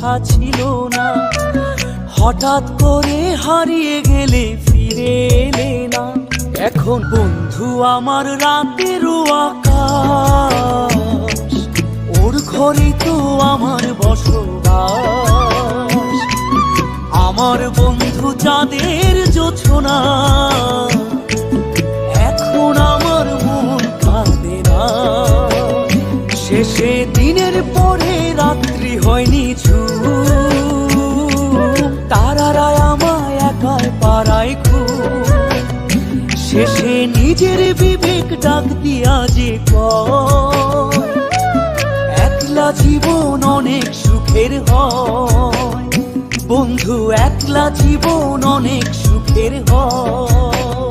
কথা ছিল না, হঠাৎ করে হারিয়ে গেলে ফিরে এলে না। এখন বন্ধু আমার রাতেরও আকাশ, ওর ঘরে তো আমার বসবাস। আমার বন্ধু চাঁদের জোছনা, এখন আমার মন কাঁদে না। শেষে দিনের পরে রাত্রি হয়নি ঝুম, তারারা আমায় একাই পাড়ায় ঘুম। শেষে নিজের বিবেক ডাক দিয়া যে কয়, একলা জীবন অনেক সুখের হয় বন্ধু, একলা জীবন অনেক সুখের হয়।